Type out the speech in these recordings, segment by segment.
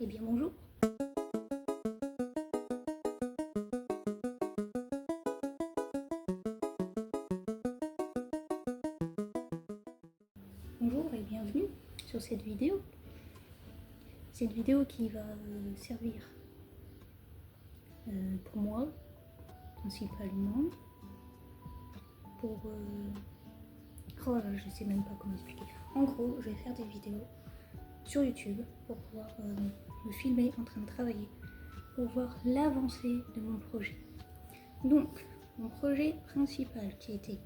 Eh bien bonjour. Bonjour et bienvenue sur cette vidéo. Cette vidéo qui va servir pour moi, principalement, pour... Oh là, je sais même pas comment expliquer. En gros, je vais faire des vidéos sur YouTube pour pouvoir me filmer en train de travailler, pour voir l'avancée de mon projet. Donc, mon projet principal qui était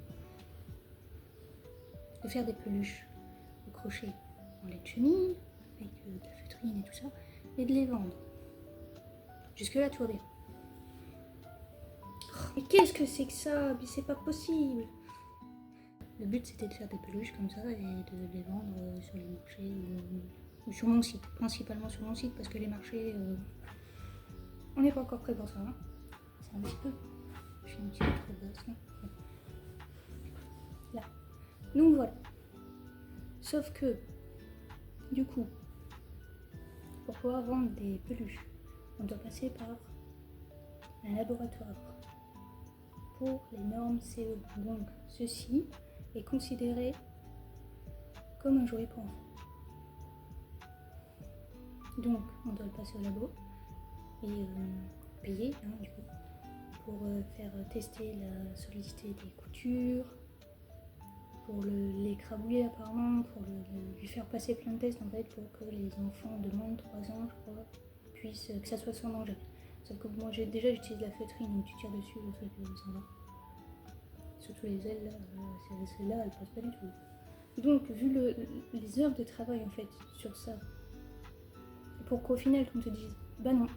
de faire des peluches au crochet en laine chenille, avec de la feutrine et tout ça, et de les vendre. Jusque là, tout va bien. Mais qu'est-ce que c'est que ça? Mais c'est pas possible. Le but c'était de faire des peluches comme ça et de les vendre sur les marchés ou sur mon site, principalement sur mon site parce que les marchés, on n'est pas encore prêt pour ça. Hein. C'est un petit peu, je suis un petit peu trop basse là. Là. Donc voilà. Sauf que, du coup, pour pouvoir vendre des peluches, on doit passer par un laboratoire pour les normes CE. Donc ceci est considéré comme un jouet pour enfants. Donc on doit le passer au labo et payer du coup, pour faire tester la solidité des coutures, pour l'écrabouiller apparemment, pour lui faire passer plein de tests en fait pour que les enfants de moins de 3 ans je crois puissent, que ça soit sans danger. Sauf que moi j'utilise la feutrine, donc tu tires dessus, le truc s'en va. Surtout les ailes, là, celle-là elle passe pas du tout. Donc vu les heures de travail en fait sur ça, pour qu'au final on te dise bah non,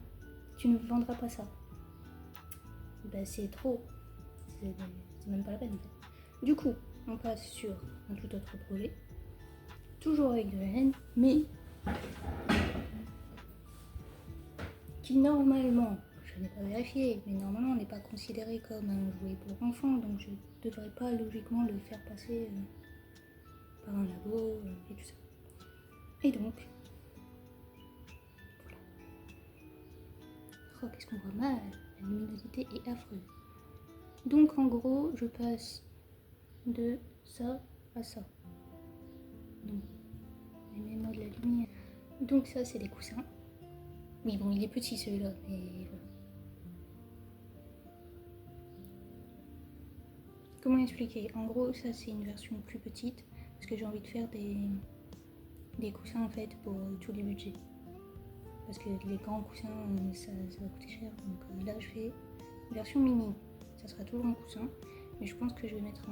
tu ne vendras pas ça, bah c'est trop, c'est même pas la peine en fait. Du coup on passe sur un tout autre projet, toujours avec de la laine, mais qui normalement, je n'ai pas vérifié, mais normalement n'est pas considéré comme un jouet pour enfants, donc je ne devrais pas logiquement le faire passer par un labo et tout ça. Et donc, voilà. Oh, qu'est-ce qu'on voit mal, la luminosité est affreuse. Donc en gros, je passe de ça à ça. Donc, mets-moi de la lumière. Donc ça, c'est des coussins. Oui, bon, il est petit celui-là, mais voilà. Comment expliquer? En gros, ça c'est une version plus petite parce que j'ai envie de faire des coussins en fait pour tous les budgets. Parce que les grands coussins, ça va coûter cher. Donc là, je fais une version mini. Ça sera toujours un coussin, mais je pense que je vais mettre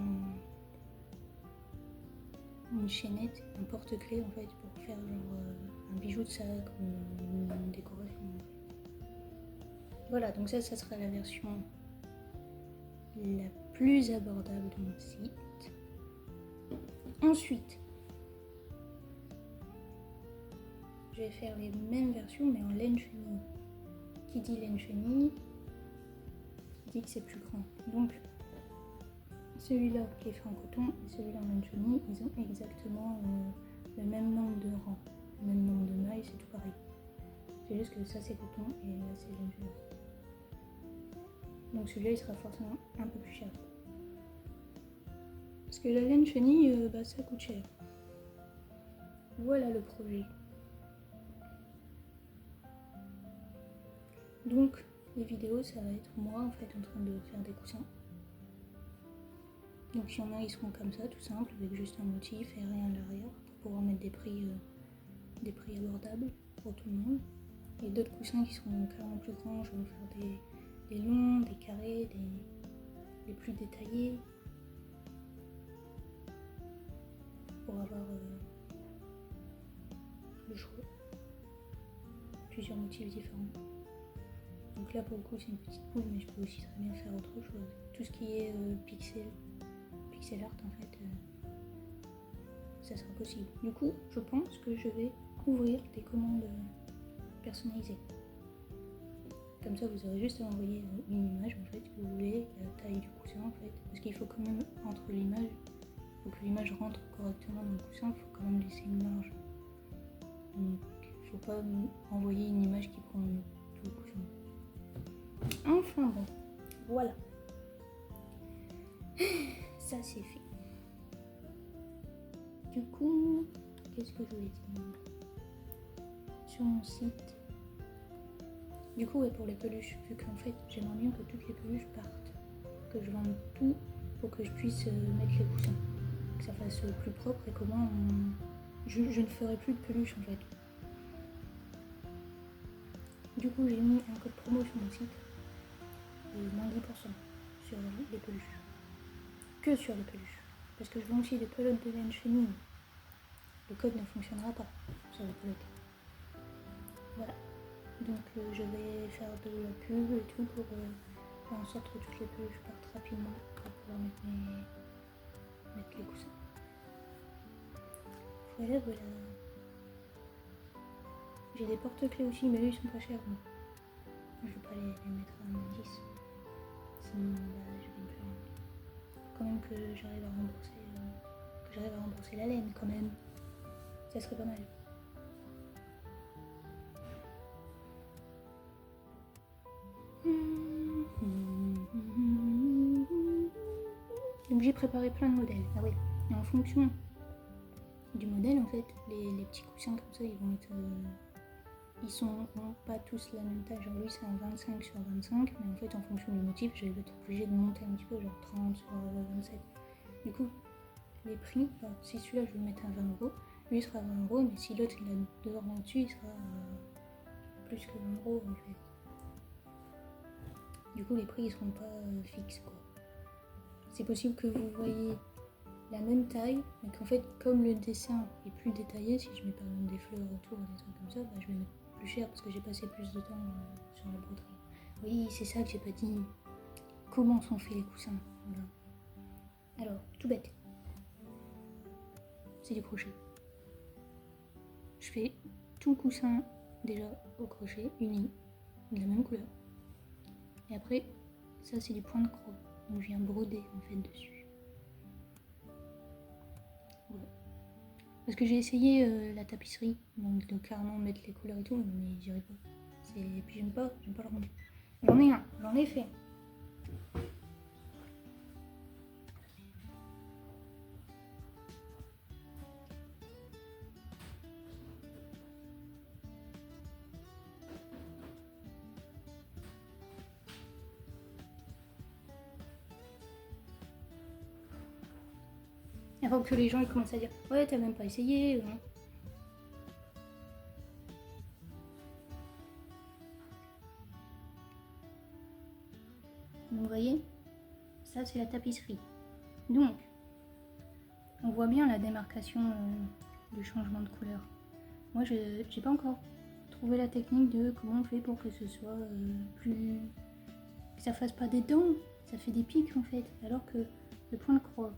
une chaînette, un porte-clés en fait pour faire genre un bijou de sac ou une décoration. Voilà, donc ça sera la version la plus abordable de mon site. Ensuite, je vais faire les mêmes versions mais en laine chenille. Qui dit laine chenille dit que c'est plus grand. Donc celui-là qui est fait en coton et celui-là en laine chenille, ils ont exactement le même nombre de rangs, le même nombre de mailles, c'est tout pareil. C'est juste que ça c'est coton et là c'est laine chenille. Donc celui-là il sera forcément un peu plus cher. Parce que la laine chenille, ça coûte cher. Voilà le projet. Donc les vidéos ça va être moi en fait en train de faire des coussins. Donc il y en a ils seront comme ça tout simple avec juste un motif et rien à l'arrière pour pouvoir mettre des prix abordables pour tout le monde. Et d'autres coussins qui seront carrément plus grands, je vais en faire des longs, des carrés, des plus détaillés pour avoir le choix, plusieurs motifs différents. Donc là pour le coup c'est une petite boule mais je peux aussi très bien faire autre chose. Tout ce qui est pixel art en fait, ça sera possible. Du coup je pense que je vais ouvrir des commandes personnalisées. Comme ça vous aurez juste à envoyer une image en fait que vous voulez, la taille du coussin en fait. Parce qu'il faut quand même entre l'image, il faut que l'image rentre correctement dans le coussin, il faut quand même laisser une marge. Donc faut pas envoyer une image qui prend tout le coussin. Enfin bon, voilà. Ça c'est fait. Du coup, qu'est-ce que je voulais dire sur mon site? Du coup, ouais, pour les peluches, vu qu'en fait, j'aimerais bien que toutes les peluches partent, que je vende tout pour que je puisse mettre les coussins, que ça fasse plus propre et comment je ne ferai plus de peluches en fait. Du coup, j'ai mis un code promo sur mon site de moins 10% sur les peluches. Que sur les peluches. Parce que je vends aussi des pelotes de laine féminine. Le code ne fonctionnera pas sur les pelotes. Voilà. Donc je vais faire de la pub et tout pour faire en sorte que toutes les peluches partent rapidement pour pouvoir mettre les coussins. Voilà, voilà. J'ai des porte-clés aussi, mais eux ils sont pas chers. Donc je vais pas les mettre à moins 10. Sinon, je vais me faire quand même que j'arrive à rembourser la laine quand même. Ça serait pas mal. Donc j'ai préparé plein de modèles. Ah oui. Et en fonction du modèle, en fait, les petits coussins comme ça, ils vont être... ils sont pas tous la même taille. Genre lui c'est un 25 sur 25, mais en fait en fonction du motif, je vais être obligée de monter un petit peu, genre 30 sur 27. Du coup, les prix, genre, si celui-là je vais le mettre à 20€, lui il sera à 20€, mais si l'autre il a 2 euros dessus, il sera plus que 20€ en fait. Du coup les prix ils seront pas fixes quoi. C'est possible que vous voyez la même taille, mais qu'en fait comme le dessin est plus détaillé, si je mets par exemple des fleurs autour, des trucs comme ça, bah, je vais mettre plus cher parce que j'ai passé plus de temps sur la broderie. Oui, c'est ça que j'ai pas dit. Comment sont faits les coussins? Voilà. Alors, tout bête. C'est du crochet. Je fais tout le coussin déjà au crochet, uni, de la même couleur. Et après, ça c'est du point de croc. Donc je viens broder en fait dessus. Voilà. Parce que j'ai essayé la tapisserie, donc de carrément mettre les couleurs et tout, mais j'y arrive pas. Et puis j'aime pas le rendre. J'en ai fait. Avant que les gens ils commencent à dire ouais t'as même pas essayé. Donc vous voyez, ça c'est la tapisserie. Donc on voit bien la démarcation du changement de couleur. Moi j'ai pas encore trouvé la technique de comment on fait pour que ce soit plus... que ça fasse pas des dents, ça fait des pics en fait. Alors que le point de croix,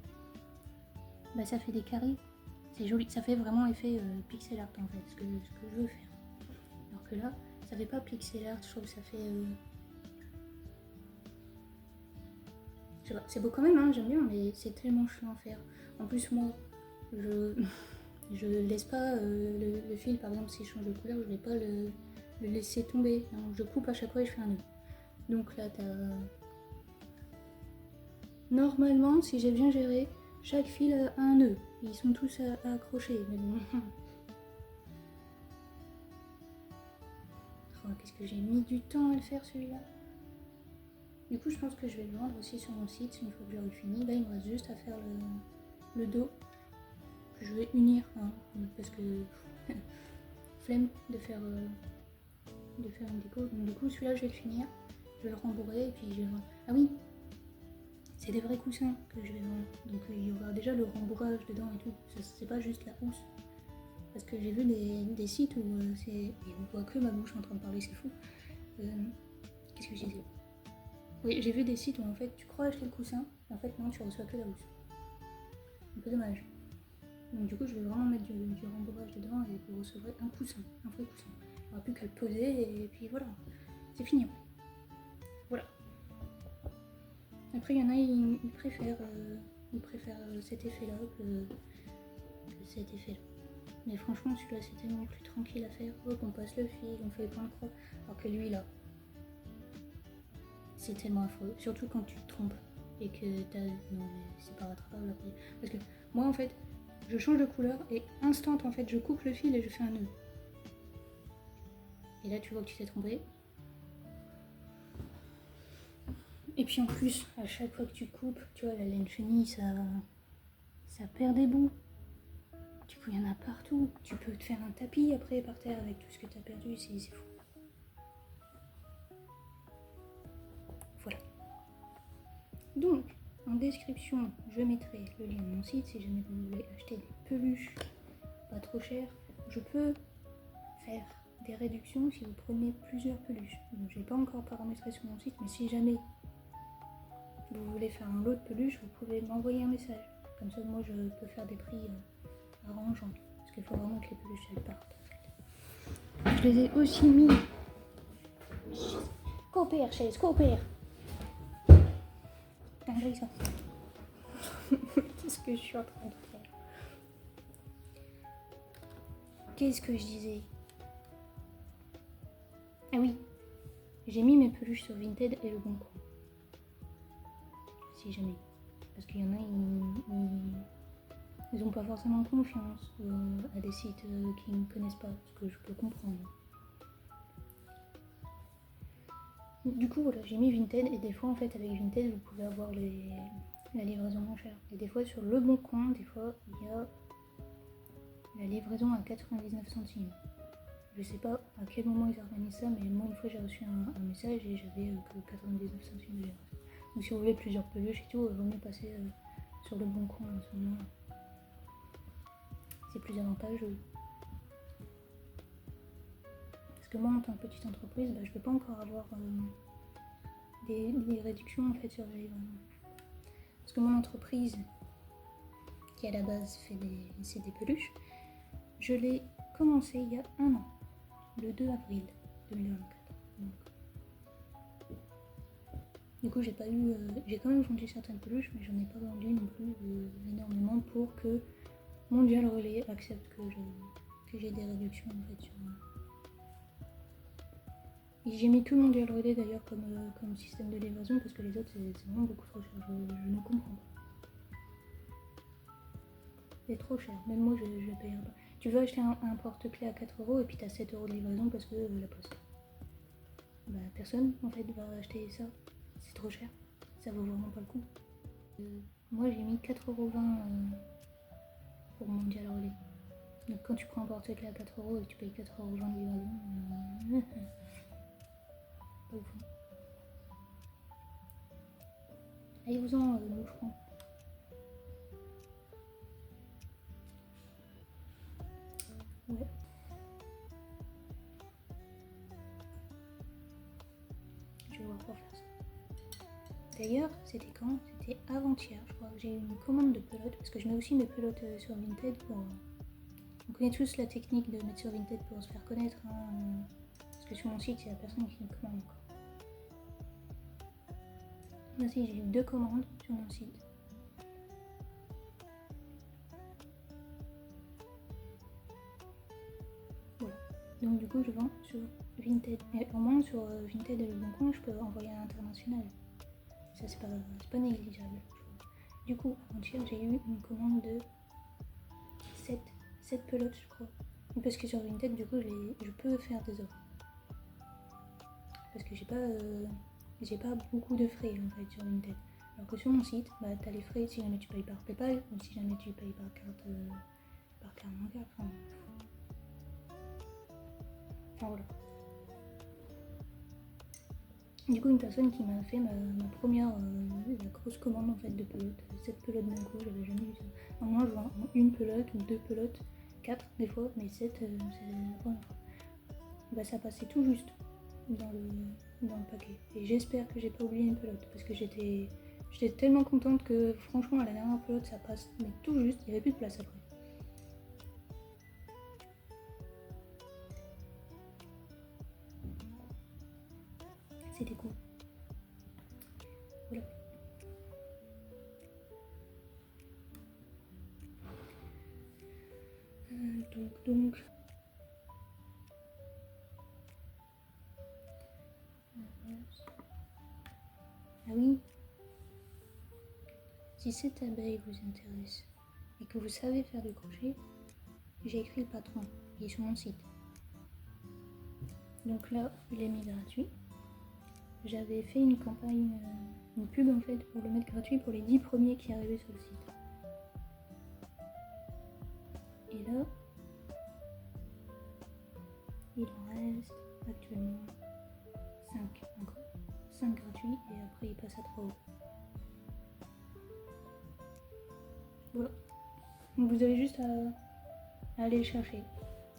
bah, ça fait des carrés. C'est joli, ça fait vraiment effet pixel art en fait, ce que je veux faire. Alors que là, ça fait pas pixel art, je trouve que ça fait... je sais pas, c'est beau quand même, hein, j'aime bien, mais c'est tellement chiant à faire. En plus moi, je laisse pas le fil, par exemple si je change de couleur, je vais pas le laisser tomber. Donc je coupe à chaque fois et je fais un nœud. Donc là t'as... Normalement, si j'ai bien géré, chaque fil a un nœud. Ils sont tous à accrocher, mais bon. Oh, qu'est-ce que j'ai mis du temps à le faire celui-là. Du coup, je pense que je vais le vendre aussi sur mon site une fois que j'aurai fini. Là, il me reste juste à faire le dos. Que je vais unir, hein, parce que flemme de faire une déco. Donc du coup, celui-là, je vais le finir. Je vais le rembourrer et puis je vais vendre. Ah oui, c'est des vrais coussins que je vais vendre. Donc il y aura déjà le rembourrage dedans et tout. C'est pas juste la housse. Parce que j'ai vu des sites où c'est... Et on voit que ma bouche en train de parler, c'est fou. Qu'est-ce que j'ai dit? Oui, j'ai vu des sites où en fait tu crois acheter le coussin, et en fait non, tu reçois que la housse. Un peu dommage. Donc du coup, je vais vraiment mettre du rembourrage dedans et vous recevrez un coussin, un vrai coussin. Il n'y aura plus qu'à le poser et puis voilà, c'est fini. Voilà. Après, il y en a, ils préfèrent cet effet-là que cet effet-là. Mais franchement, celui-là, c'est tellement plus tranquille à faire. Hop, on passe le fil, on fait les points de croix. Alors que lui, là, c'est tellement affreux. Surtout quand tu te trompes et que t'as... Non, mais c'est pas rattrapable après. Parce que moi, en fait, je change de couleur et instant, en fait, je coupe le fil et je fais un nœud. Et là, tu vois que tu t'es trompé. Et puis en plus, à chaque fois que tu coupes, tu vois, la laine chenille, ça perd des bouts. Du coup, il y en a partout. Tu peux te faire un tapis après par terre avec tout ce que tu as perdu, c'est fou. Voilà. Donc, en description, je mettrai le lien de mon site si jamais vous voulez acheter des peluches pas trop chères. Je peux faire des réductions si vous prenez plusieurs peluches. Donc, je n'ai pas encore paramétré sur mon site, mais si jamais vous voulez faire un lot de peluches, vous pouvez m'envoyer un message. Comme ça, moi, je peux faire des prix arrangeants. Parce qu'il faut vraiment que les peluches, elles partent. Je les ai aussi mis... Coopère, chaise, coopère. Putain, ça. Qu'est-ce que je suis en train de faire? Qu'est-ce que je disais? Ah oui, j'ai mis mes peluches sur Vinted et Le Bon Coin. Si jamais. Parce qu'il y en a, ils ont pas forcément confiance à des sites qu'ils ne connaissent pas, ce que je peux comprendre. Du coup, voilà, j'ai mis Vinted et des fois, en fait, avec Vinted, vous pouvez avoir la livraison moins chère. Et des fois, sur Le Bon Coin, des fois, il y a la livraison à 99 centimes. Je sais pas à quel moment ils organisent ça, mais moi, une fois, j'ai reçu un message et j'avais que 99 centimes de livraison. Donc, si vous voulez plusieurs peluches et tout, il vaut mieux passer sur Le Bon Coin en ce moment. C'est plus avantageux. Parce que moi, en tant que petite entreprise, je ne peux pas encore avoir des réductions en fait sur les livraisons. Parce que mon entreprise, qui à la base c'est des peluches, je l'ai commencé il y a un an, le 2 avril 2024. Donc, du coup, j'ai quand même vendu certaines peluches, mais j'en ai pas vendu non plus énormément pour que Mondial Relais accepte que j'ai des réductions en fait sur. Et j'ai mis que Mondial Relais d'ailleurs comme système de livraison parce que les autres c'est vraiment beaucoup trop cher. Je ne comprends pas. C'est trop cher, même moi je paye pas. Tu veux acheter un porte-clés à 4 € et puis t'as 7 € de livraison parce que la poste. Personne en fait va acheter ça, c'est trop cher, ça vaut vraiment pas le coup. Moi j'ai mis 4,20 € pour Mondial Relais. Donc quand tu prends un porte-clés à 4 € et que tu payes 4,20 € de livraison, pas ouf. Allez-vous-en, moucheron. Ouais. Je vais voir pour faire ça. D'ailleurs, c'était quand? C'était avant-hier, je crois. J'ai eu une commande de pelote, parce que je mets aussi mes pelotes sur Vinted pour... On connaît tous la technique de mettre sur Vinted pour se faire connaître, hein, parce que sur mon site, il n'y a personne qui me commande encore. Voici, j'ai eu 2 commandes sur mon site. Voilà. Donc du coup, je vends sur Vinted. Et au moins sur Vinted et Le Bon Coin, je peux envoyer à l'international. Ça, c'est pas négligeable. Du coup, avant-hier, j'ai eu une commande de 7 pelotes, je crois. Parce que sur Vinted, du coup, je peux faire des offres. Parce que j'ai pas beaucoup de frais en fait sur Vinted. Alors que sur mon site, t'as les frais si jamais tu payes par PayPal ou si jamais tu payes par carte bancaire. Enfin voilà. Du coup, une personne qui m'a fait ma première la grosse commande en fait de pelotes, 7 pelotes d'un coup, j'avais jamais vu ça. Normalement, je vends une pelote ou 2 pelotes, 4 des fois, mais 7 c'est la première fois. Ça passait tout juste dans le paquet. Et j'espère que j'ai pas oublié une pelote parce que j'étais tellement contente que franchement à la dernière pelote ça passe mais tout juste, il n'y avait plus de place après. C'était cool. Voilà. Donc Donc ah oui, si cette abeille vous intéresse et que vous savez faire du crochet, j'ai écrit le patron, il est sur mon site. Donc là, il est mis gratuit. J'avais fait une campagne, une pub en fait, pour le mettre gratuit pour les 10 premiers qui arrivaient sur le site. Et là, il en reste actuellement 5 encore. 5 gratuits et après il passe à 3 euros. Voilà. Donc vous avez juste à aller le chercher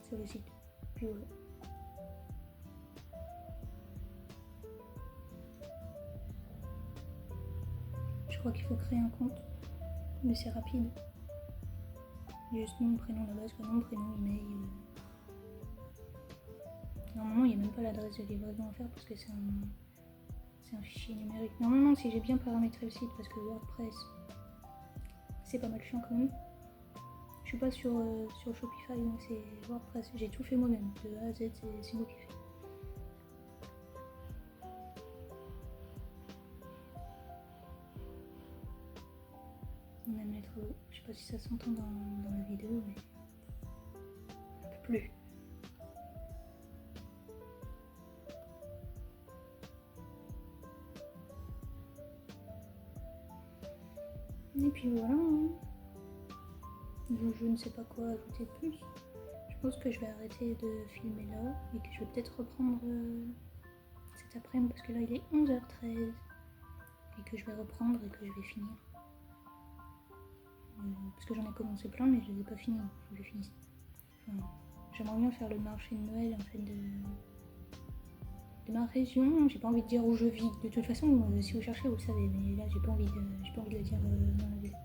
sur le site. Puis voilà. Je crois qu'il faut créer un compte, mais c'est rapide. Juste nom, prénom, la base, nom, prénom, email. Normalement, il n'y a même pas l'adresse de livraison à faire parce que c'est un fichier numérique. Normalement, si j'ai bien paramétré le site, parce que WordPress, c'est pas mal chiant quand même. Je suis pas sur Shopify, donc c'est WordPress. J'ai tout fait moi-même, de A à Z, c'est moi qui fais. On aime les travaux. Je sais pas si ça s'entend dans la vidéo, mais un peu plus. Et puis voilà. Je ne sais pas quoi ajouter de plus. Je pense que je vais arrêter de filmer là et que je vais peut-être reprendre cet après-midi parce que là il est 11h13 et que je vais reprendre et que je vais finir. Parce que j'en ai commencé plein mais je les ai pas finis, il faut que je finisse. Enfin, j'aimerais bien faire le marché de Noël en fait de ma région. J'ai pas envie de dire où je vis. De toute façon, si vous cherchez vous le savez, mais là j'ai pas envie de le dire dans la ville.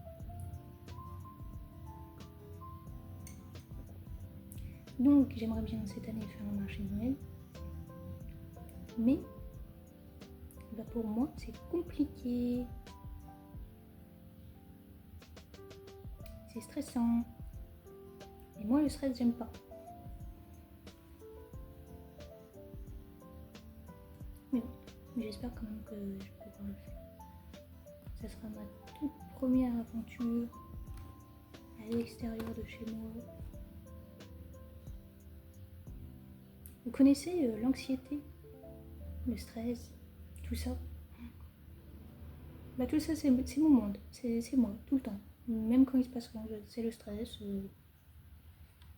Donc j'aimerais bien cette année faire un marché de Noël. Mais bah, pour moi c'est compliqué. C'est stressant. Et moi le stress j'aime pas. Mais bon, j'espère quand même que je peux pouvoir le faire. Ça sera ma toute première aventure à l'extérieur de chez moi. Vous connaissez l'anxiété, le stress, tout ça? Bah tout ça c'est mon monde, c'est moi, tout le temps. Même quand il se passe rien, c'est le stress.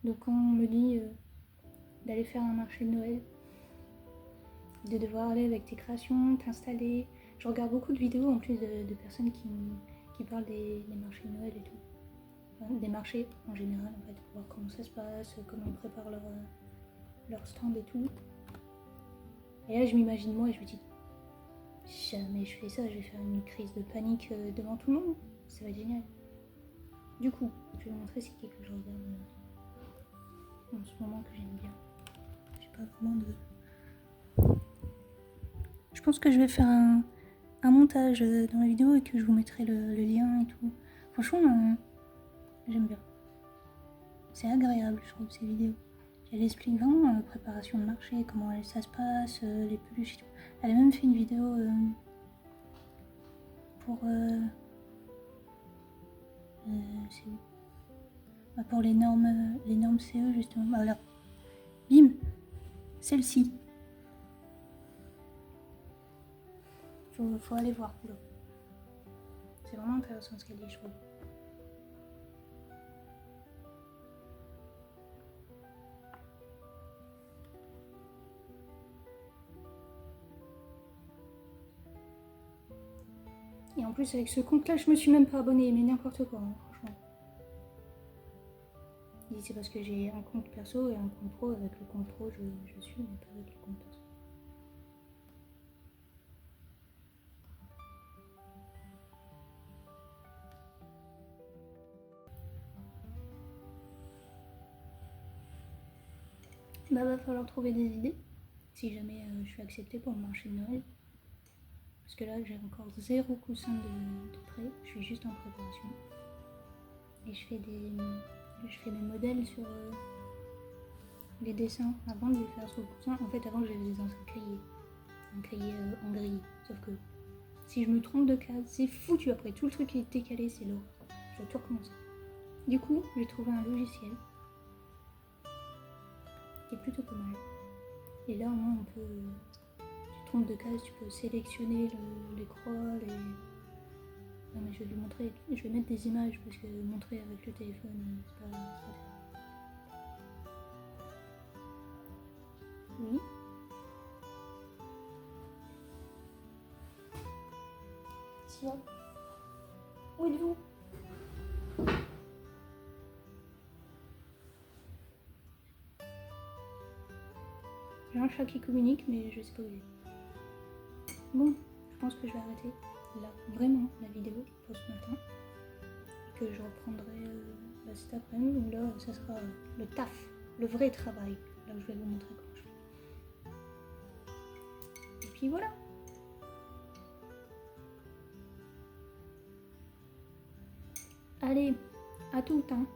Donc quand on me dit d'aller faire un marché de Noël, de devoir aller avec tes créations, t'installer. Je regarde beaucoup de vidéos en plus de personnes qui parlent des marchés de Noël et tout. Enfin, des marchés en général en fait, pour voir comment ça se passe, comment ils préparent leur stand et tout. Et là je m'imagine moi et je me dis jamais je fais ça, je vais faire une crise de panique devant tout le monde. Ça va être génial. Du coup, je vais vous montrer ce qui est que je regarde en ce moment que j'aime bien. J'ai pas vraiment de... Je pense que je vais faire un montage dans la vidéo et que je vous mettrai le lien et tout. Franchement, j'aime bien. C'est agréable, je trouve, ces vidéos. Elle explique vraiment la préparation de marché, comment ça se passe, les peluches et tout. Elle a même fait une vidéo pour... c'est où bah, pour les normes CE, justement. Bah, voilà. Bim, celle-ci. Faut aller voir. Là. C'est vraiment intéressant ce qu'elle dit, je trouve. Et en plus, avec ce compte-là, je me suis même pas abonnée, mais n'importe quoi, hein, franchement. Et c'est parce que j'ai un compte perso et un compte pro. Avec le compte pro, je suis, mais pas avec le compte perso. Bah, va falloir trouver des idées, si jamais je suis acceptée pour le marché de Noël. Parce que là, j'ai encore 0 coussin de prêt, je suis juste en préparation. Et je fais mes modèles les dessins, avant de les faire sur le coussin, en fait avant je les faisais dans un cahier en gris. Sauf que si je me trompe de case, c'est foutu après, tout le truc est décalé, c'est l'horreur. Je dois tout recommencer. Du coup, j'ai trouvé un logiciel qui est plutôt pas mal. Et là au moins on peut, tu te trompes de case, tu peux sélectionner les croix, Non mais je vais vous montrer, je vais mettre des images parce que montrer avec le téléphone, c'est pas terrible. Oui. Sia. Où êtes-vous? J'ai un chat qui communique mais je sais pas où il est. Bon, je pense que je vais arrêter là vraiment la vidéo pour ce matin. Que je reprendrai cet après-midi où là ça sera le taf, le vrai travail. Là où je vais vous montrer comment je fais. Et puis voilà. Allez, à tout le temps.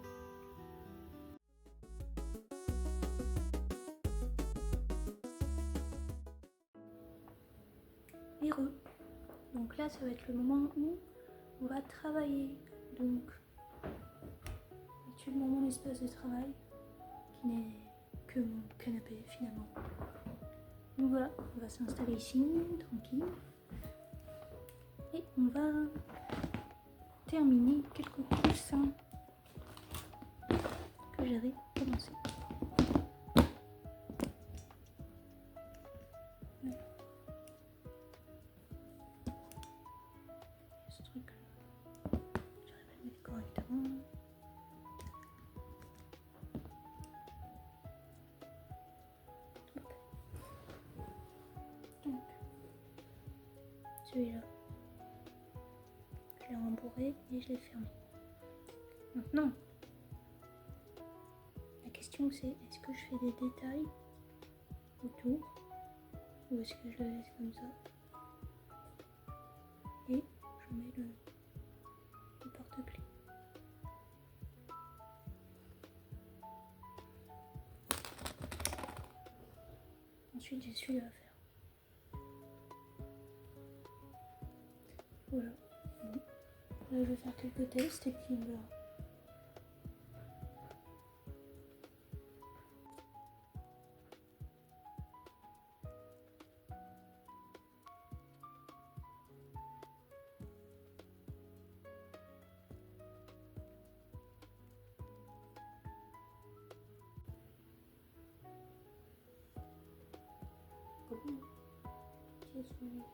Heureux. Donc là, ça va être le moment où on va travailler. Donc, actuellement mon espace de travail, qui n'est que mon canapé finalement. Donc voilà, on va s'installer ici, tranquille. Et on va terminer quelques coussins que j'avais commencé. Voilà. Ce truc là, j'arrive à le mettre correctement. Donc, celui-là, je l'ai rembourré et je l'ai fermé. Maintenant, la question c'est, est-ce que je fais des détails autour ou est-ce que je le laisse comme ça et je mets le porte-clés. Ensuite j'ai celui-là à faire. Voilà. Bon. Là je vais faire quelques tests et puis on verra. Comment tiens celui-là.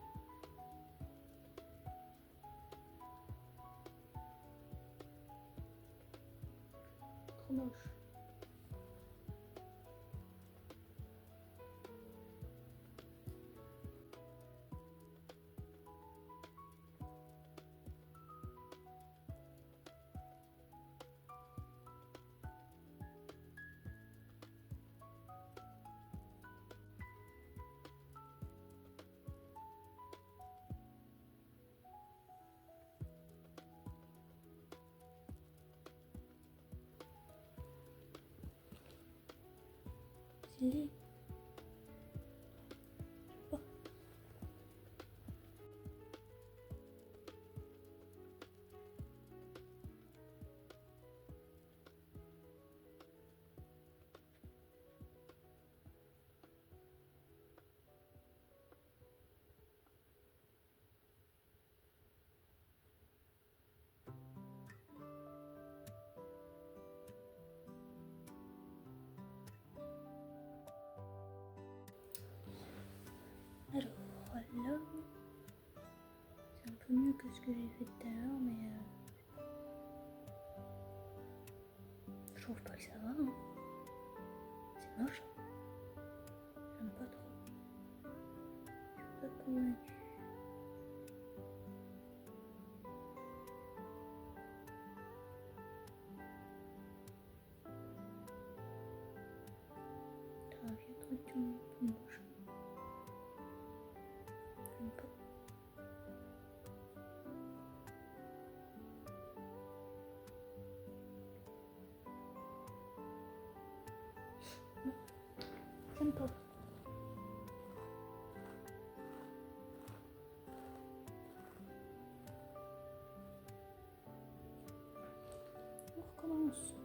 Trop moche. C'est laid. Oh. Alors là, c'est un peu mieux que ce que j'ai fait tout à l'heure, mais je trouve pas que ça va. Hein. C'est moche. J'aime pas trop. Je suis pas convaincue. T'as un vieux truc tout moche. J'aime pas. traîne pas. On recommence.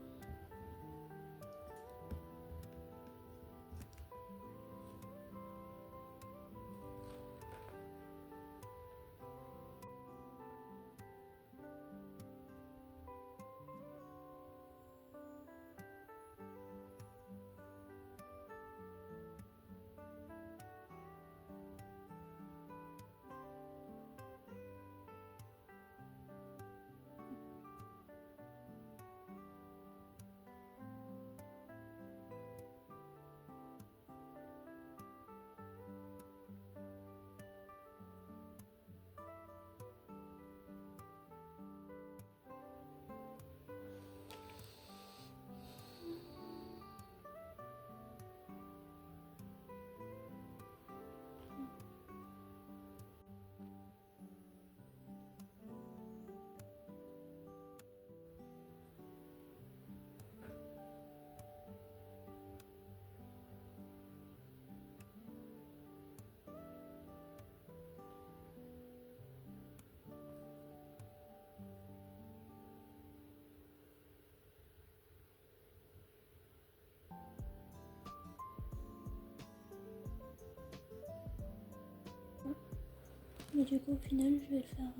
Mais du coup, au final, je vais le faire.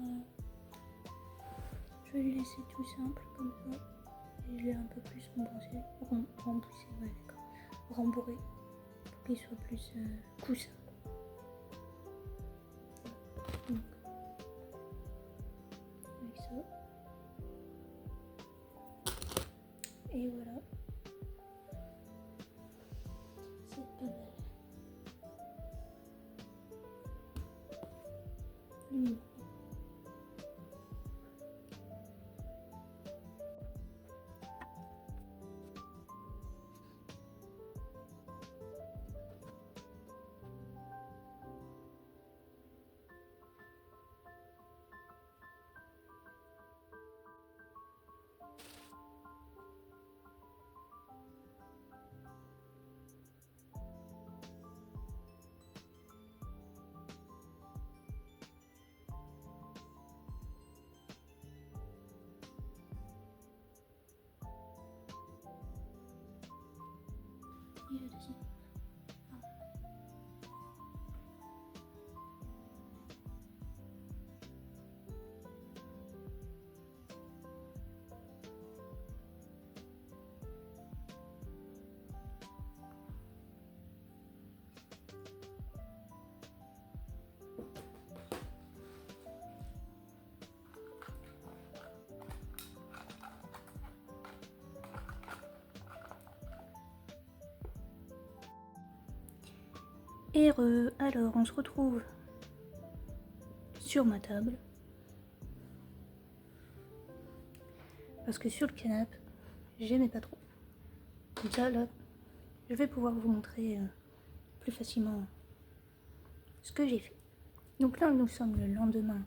Je vais le laisser tout simple comme ça. Et je l'ai un peu plus rembourré, ouais, d'accord. Rembourré pour qu'il soit plus coussin. Donc, avec ça. Et voilà. C'est pas mal. Et le deuxième. Alors on se retrouve sur ma table. Parce que sur le canapé, j'aimais pas trop. Comme ça, là, je vais pouvoir vous montrer plus facilement ce que j'ai fait. Donc là, nous sommes le lendemain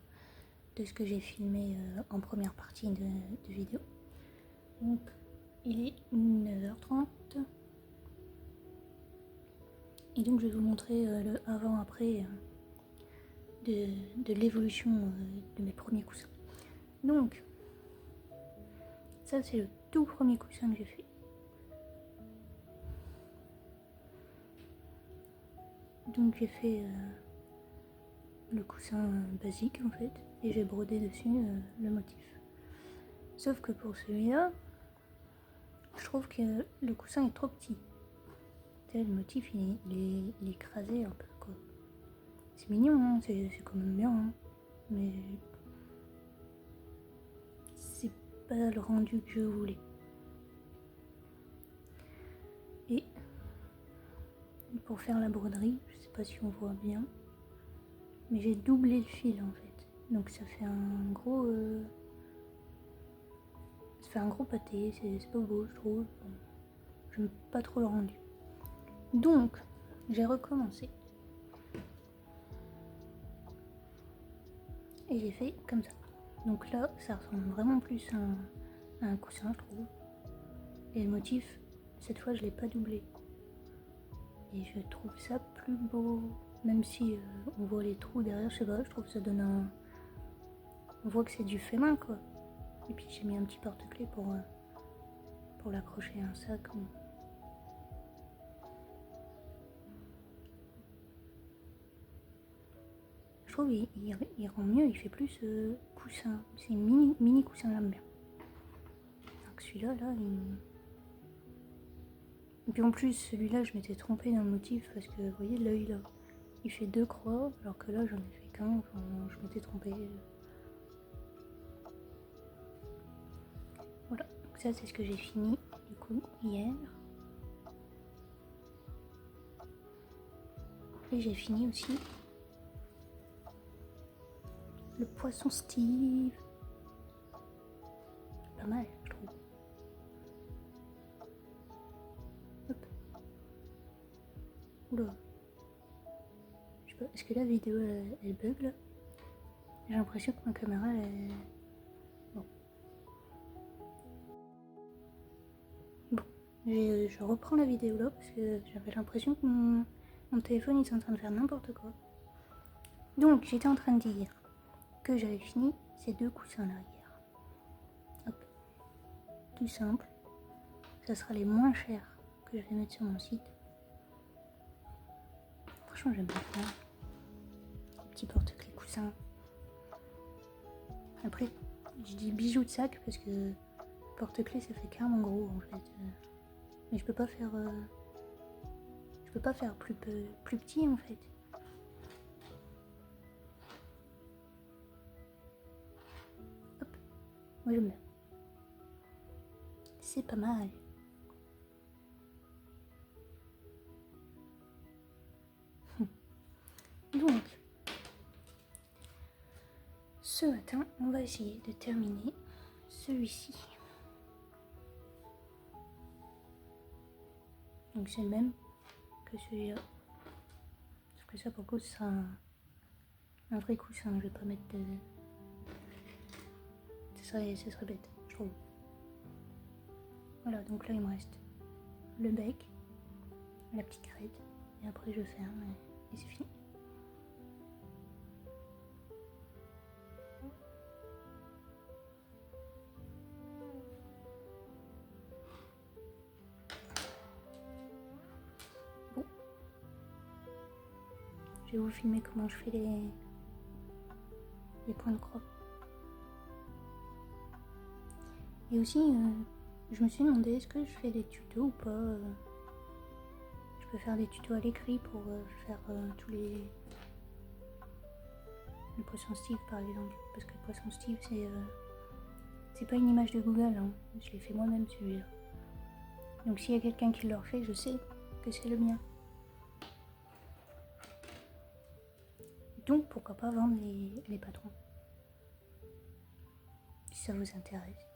de ce que j'ai filmé en première partie de vidéo. Donc, il est 9h30. Et donc, je vais vous montrer le avant-après de l'évolution de mes premiers coussins. Donc, ça, c'est le tout premier coussin que j'ai fait. Donc, j'ai fait le coussin basique en fait, et j'ai brodé dessus le motif. Sauf que pour celui-là, je trouve que le coussin est trop petit. Le motif il est écrasé un peu quoi. C'est mignon, hein, c'est quand même bien, hein, mais c'est pas le rendu que je voulais. Et pour faire la broderie, je sais pas si on voit bien, mais j'ai doublé le fil en fait. Donc ça fait un gros pâté, c'est pas beau je trouve. J'aime pas trop le rendu. Donc j'ai recommencé. Et j'ai fait comme ça. Donc là, ça ressemble vraiment plus à un coussin, je trouve. Et le motif, cette fois, je l'ai pas doublé. Et je trouve ça plus beau. Même si on voit les trous derrière, je sais pas, je trouve que ça donne un... On voit que c'est du fait main quoi. Et puis j'ai mis un petit porte-clés pour l'accrocher à un sac. Je trouve il rend mieux, il fait plus coussin. C'est mini coussin, j'aime bien. Donc celui-là, là, Et puis en plus, celui-là, je m'étais trompée dans le motif parce que, vous voyez, l'œil là, il fait 2 croix, alors que là, j'en ai fait qu'un, enfin, je m'étais trompée. Voilà, donc ça, c'est ce que j'ai fini, du coup, hier. Et j'ai fini aussi le poisson Steve. Pas mal, je trouve. Hop. Oula. Je sais pas, est-ce que la vidéo, elle bug là? J'ai l'impression que ma caméra, elle... Bon. Bon, je reprends la vidéo là parce que j'avais l'impression que mon téléphone il est en train de faire n'importe quoi. Donc, j'étais en train de dire que j'avais fini ces 2 coussins là hier. Hop. Tout simple. Ça sera les moins chers que je vais mettre sur mon site. Franchement, j'aime bien. Petit porte-clés coussin. Après, je dis bijoux de sac parce que porte-clés ça fait carrément gros en fait. Mais je peux pas faire plus petit en fait. Hop, moi j'aime bien. C'est pas mal. Donc, ce matin, on va essayer de terminer celui-ci. Donc c'est le même que celui-là. Parce que ça, pour le coup, ce sera un vrai coussin. Je vais pas mettre de... Ce serait bête, je trouve. Voilà, donc là, il me reste le bec, la petite crête, et après je ferme et c'est fini. Bon. Je vais vous filmer comment je fais les points de croix. Et aussi, je me suis demandé, est-ce que je fais des tutos ou pas Je peux faire des tutos à l'écrit pour faire tous les... Le poisson Steve par exemple. Parce que le poisson Steve, c'est pas une image de Google, hein. Je l'ai fait moi-même celui-là. Donc s'il y a quelqu'un qui l'a refait, je sais que c'est le mien. Donc pourquoi pas vendre les patrons. Si ça vous intéresse.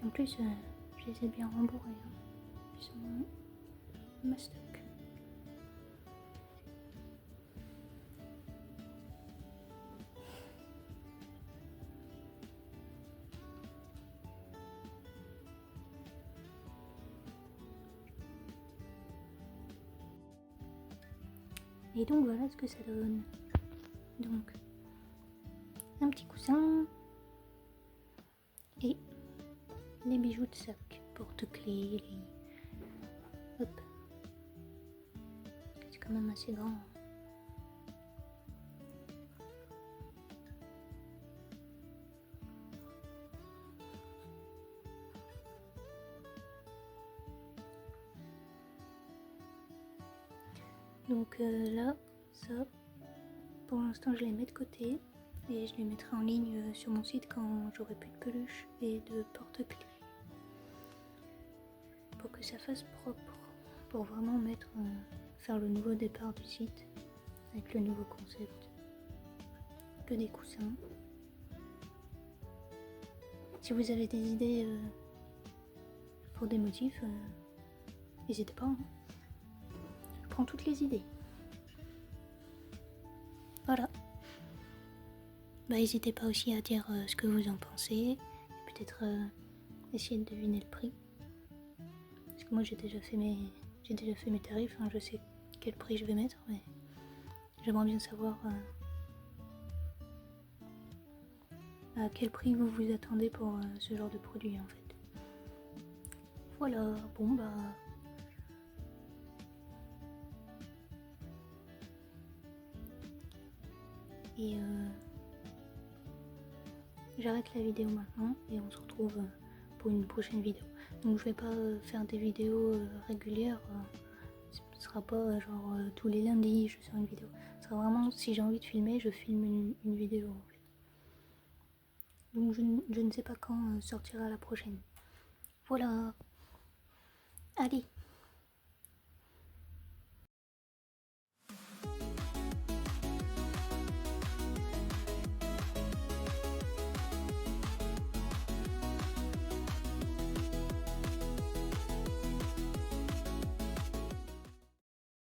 En plus, je les ai bien rembourrés. Hein. Ils sont mastoc. Et donc voilà ce que ça donne. Donc, un petit coussin et les bijoux de sac, porte-clés, hop. C'est quand même assez grand. Donc là, ça, pour l'instant je les mets de côté et je les mettrai en ligne sur mon site quand j'aurai plus de peluche et de porte-clés. Pour que ça fasse propre, pour vraiment faire le nouveau départ du site avec le nouveau concept. Que des coussins. Si vous avez des idées pour des motifs, n'hésitez pas. Hein. Je prends toutes les idées. Voilà. Bah, n'hésitez pas aussi à dire ce que vous en pensez. Et peut-être essayer de deviner le prix. Parce que moi j'ai déjà fait mes tarifs. Hein. Je sais quel prix je vais mettre, mais j'aimerais bien savoir à quel prix vous vous attendez pour ce genre de produit en fait. Voilà, bon bah... Et j'arrête la vidéo maintenant et on se retrouve pour une prochaine vidéo. Donc je vais pas faire des vidéos régulières. Ce sera pas genre tous les lundis je sors une vidéo. Ce sera vraiment si j'ai envie de filmer, je filme une vidéo en fait. Donc je ne sais pas quand sortira la prochaine. Voilà. Allez.